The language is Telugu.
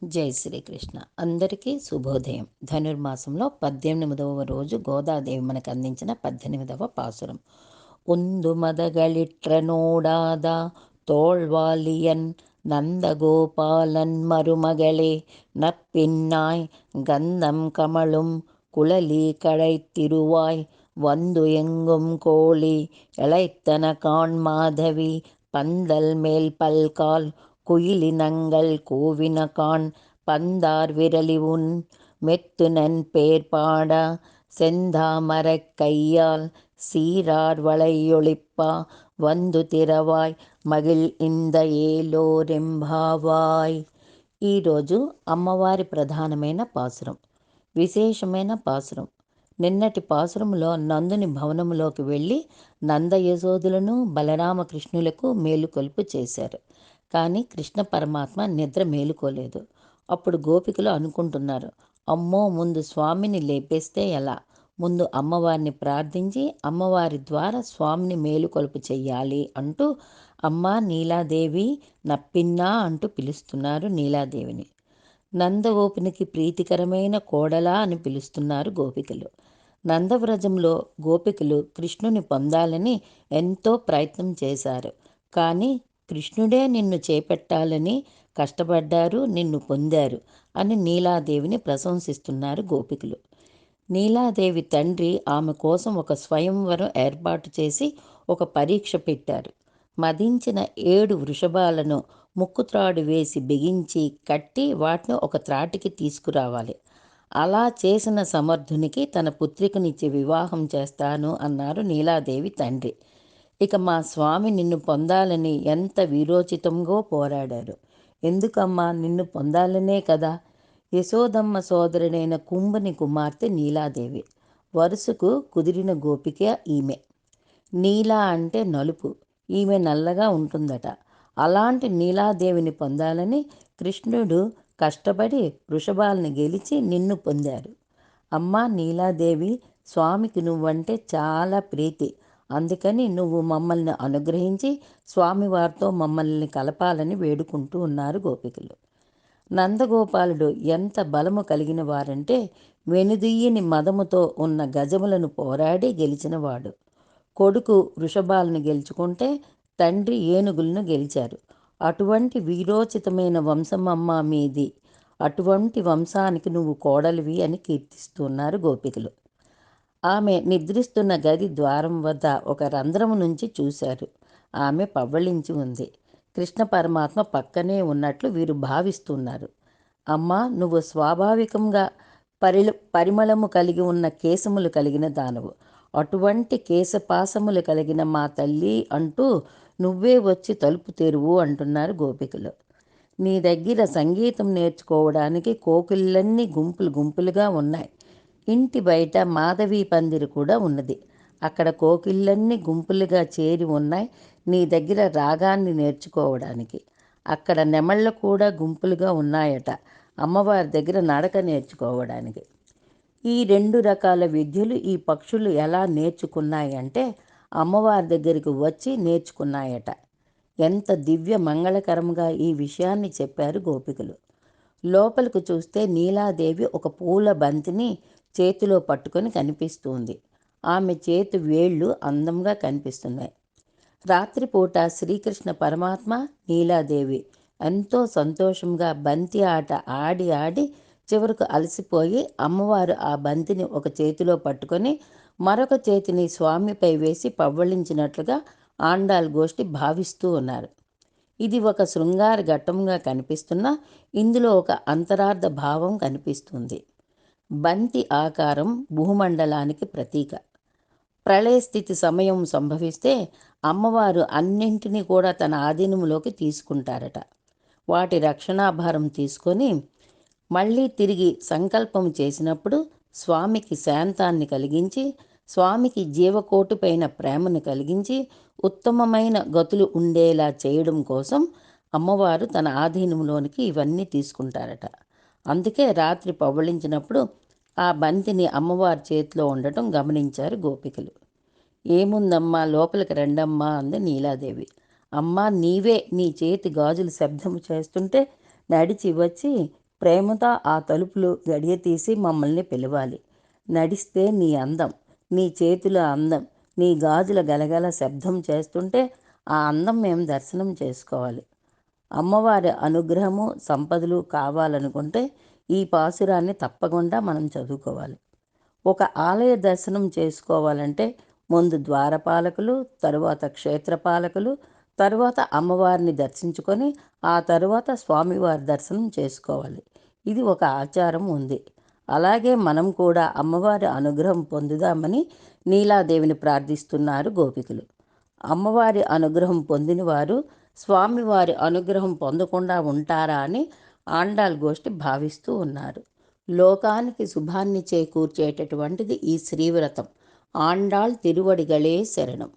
జై శ్రీకృష్ణ. అందరికీ శుభోదయం. ధనుర్మాసంలో 18వ రోజు గోదాదేవి మనకు అందించిన 18వ పాసురం. உந்து மதகளிற்ற நோடாதா தோள்வாலியன் நந்தகோபாலன் மருமகளே நப்பின்னாய் கந்தம் கமழும் குழலி கழைத்திருவாய் வந்து எங்கும் கோழி இளைத்தன காண் மாதவி பந்தல் மேல் பல்கால் குயிலினங்கள் கூவின காண் பந்தார் விரலி உன் மெத்துனன் பேர் பாடா செந்தாமரைக் கையால் சீரார் வளையொளிப்பா వందు తిరవాయ్ మగిల్ ఇంద ఏలోరెంభావాయ్. ఈరోజు అమ్మవారి ప్రధానమైన పాసురం, విశేషమైన పాసురం. నిన్నటి పాసురంలో నందుని భవనములోకి వెళ్ళి నంద యశోదులను బలరామకృష్ణులకు మేలుకొల్పు చేశారు. కానీ కృష్ణ పరమాత్మ నిద్ర మేలుకోలేదు. అప్పుడు గోపికలు అనుకుంటున్నారు, అమ్మో ముందు స్వామిని లేపేస్తే ఎలా, ముందు అమ్మవారిని ప్రార్థించి అమ్మవారి ద్వారా స్వామిని మేలుకొలుపు చెయ్యాలి అంటూ అమ్మా నీలాదేవి నప్పిన్నా అంటూ పిలుస్తున్నారు నీలాదేవిని. నందగోపునికి ప్రీతికరమైన కోడలా అని పిలుస్తున్నారు గోపికలు. నందవ్రజంలో గోపికలు కృష్ణుని పొందాలని ఎంతో ప్రయత్నం చేశారు. కానీ కృష్ణుడే నిన్ను చేపట్టాలని కష్టపడ్డారు, నిన్ను పొందారు అని నీలాదేవిని ప్రశంసిస్తున్నారు గోపికలు. నీలాదేవి తండ్రి ఆమె కోసం ఒక స్వయంవరం ఏర్పాటు చేసి ఒక పరీక్ష పెట్టారు. మదించిన 7 వృషభాలను ముక్కుత్రాడు వేసి బిగించి కట్టి వాటిని ఒక త్రాటికి తీసుకురావాలి. అలా చేసిన సమర్థునికి తన పుత్రికనిచ్చి వివాహం చేస్తాను అన్నారు నీలాదేవి తండ్రి. ఇక మా స్వామి నిన్ను పొందాలని ఎంత వీరోచితంగా పోరాడారు. ఎందుకమ్మా, నిన్ను పొందాలనే కదా. యశోదమ్మ సోదరుడైన కుంభని కుమార్తె నీలాదేవి. వరుసకు కుదిరిన గోపిక ఈమె. నీలా అంటే నలుపు, ఈమె నల్లగా ఉంటుందట. అలాంటి నీలాదేవిని పొందాలని కృష్ణుడు కష్టపడి వృషభాలను గెలిచి నిన్ను పొందారు. అమ్మా నీలాదేవి, స్వామికి నువ్వంటే చాలా ప్రీతి. అందుకని నువ్వు మమ్మల్ని అనుగ్రహించి స్వామివారితో మమ్మల్ని కలపాలని వేడుకుంటూ ఉన్నారు గోపికలు. నందగోపాలుడు ఎంత బలము కలిగిన వారంటే వెనుదీయని మదముతో ఉన్న గజములను పోరాడి గెలిచినవాడు. కొడుకు వృషభాలను గెలుచుకుంటే తండ్రి ఏనుగులను గెలిచారు. అటువంటి వీరోచితమైన వంశమమ్మ మీది. అటువంటి వంశానికి నువ్వు కోడలివి అని కీర్తిస్తున్నారు గోపికలు. ఆమె నిద్రిస్తున్న గది ద్వారం వద్ద ఒక రంధ్రము నుంచి చూశారు. ఆమె పవ్వళించి ఉంది. కృష్ణ పరమాత్మ పక్కనే ఉన్నట్లు వీరు భావిస్తున్నారు. అమ్మా, నువ్వు స్వాభావికంగా పరిమళము కలిగి ఉన్న కేశములు కలిగిన దానవు. అటువంటి కేశపాసములు కలిగిన మా తల్లి అంటూ నువ్వే వచ్చి తలుపు తెరువు అంటున్నారు గోపికలు. నీ దగ్గర సంగీతం నేర్చుకోవడానికి కోకిళ్ళన్నీ గుంపులు గుంపులుగా ఉన్నాయి. ఇంటి బయట మాధవి పందిరి కూడా ఉన్నది. అక్కడ కోకిళ్ళన్నీ గుంపులుగా చేరి ఉన్నాయి నీ దగ్గర రాగాన్ని నేర్చుకోవడానికి. అక్కడ నెమళ్ళు కూడా గుంపులుగా ఉన్నాయట అమ్మవారి దగ్గర నడక నేర్చుకోవడానికి. ఈ 2 రకాల విద్యలు ఈ పక్షులు ఎలా నేర్చుకున్నాయంటే అమ్మవారి దగ్గరికి వచ్చి నేర్చుకున్నాయట. ఎంత దివ్య మంగళకరంగా ఈ విషయాన్ని చెప్పారు గోపికలు. లోపలికి చూస్తే నీలాదేవి ఒక పూల బంతిని చేతిలో పట్టుకొని కనిపిస్తుంది. ఆమె చేతి వేళ్ళు అందంగా కనిపిస్తున్నాయి. రాత్రిపూట శ్రీకృష్ణ పరమాత్మ నీలాదేవి ఎంతో సంతోషంగా బంతి ఆట ఆడి ఆడి చివరకు అలసిపోయి అమ్మవారు ఆ బంతిని ఒక చేతిలో పట్టుకొని మరొక చేతిని స్వామిపై వేసి పవ్వళించినట్లుగా ఆండాళ్ గోష్ఠి భావిస్తూ ఉన్నారు. ఇది ఒక శృంగార ఘట్టంగా కనిపిస్తున్నా ఇందులో ఒక అంతరార్థ భావం కనిపిస్తుంది. బంతి ఆకారం భూమండలానికి ప్రతీక. ప్రళయస్థితి సమయం సంభవిస్తే అమ్మవారు అన్నింటినీ కూడా తన ఆధీనంలోకి తీసుకుంటారట. వాటి రక్షణాభారం తీసుకొని మళ్ళీ తిరిగి సంకల్పం చేసినప్పుడు స్వామికి శాంతాన్ని కలిగించి, స్వామికి జీవకోటిపైన ప్రేమను కలిగించి ఉత్తమమైన గతులు ఉండేలా చేయడం కోసం అమ్మవారు తన ఆధీనంలోనికి ఇవన్నీ తీసుకుంటారట. అందుకే రాత్రి పవ్వళించినప్పుడు ఆ బంతిని అమ్మవారి చేతిలో ఉండటం గమనించారు గోపికలు. ఏముందమ్మా, లోపలికి రండమ్మా అంది నీలాదేవి. అమ్మా, నీవే నీ చేతి గాజులు శబ్దము చేస్తుంటే నడిచి వచ్చి ప్రేమతో ఆ తలుపులు గడియ తీసి మమ్మల్ని పిలవాలి. నడిస్తే నీ అందం, నీ చేతుల అందం, నీ గాజుల గలగల శబ్దం చేస్తుంటే ఆ అందం మేము దర్శనం చేసుకోవాలి. అమ్మవారి అనుగ్రహము సంపదలు కావాలనుకుంటే ఈ పాసురాన్ని తప్పకుండా మనం చదువుకోవాలి. ఒక ఆలయ దర్శనం చేసుకోవాలంటే ముందు ద్వారపాలకులు, తరువాత క్షేత్రపాలకులు, తరువాత అమ్మవారిని దర్శించుకొని ఆ తరువాత స్వామివారి దర్శనం చేసుకోవాలి. ఇది ఒక ఆచారం ఉంది. అలాగే మనం కూడా అమ్మవారి అనుగ్రహం పొందుదామని నీలాదేవిని ప్రార్థిస్తున్నారు గోపికలు. అమ్మవారి అనుగ్రహం పొందినవారు స్వామివారి అనుగ్రహం పొందకుండా ఉంటారా అని ఆండాళ్ గోష్ఠి భావిస్తూ ఉన్నారు. లోకానికి శుభాన్ని చేకూర్చేటటువంటిది ఈ శ్రీవ్రతం. ఆండాళ్ తిరువడిగళే శరణం.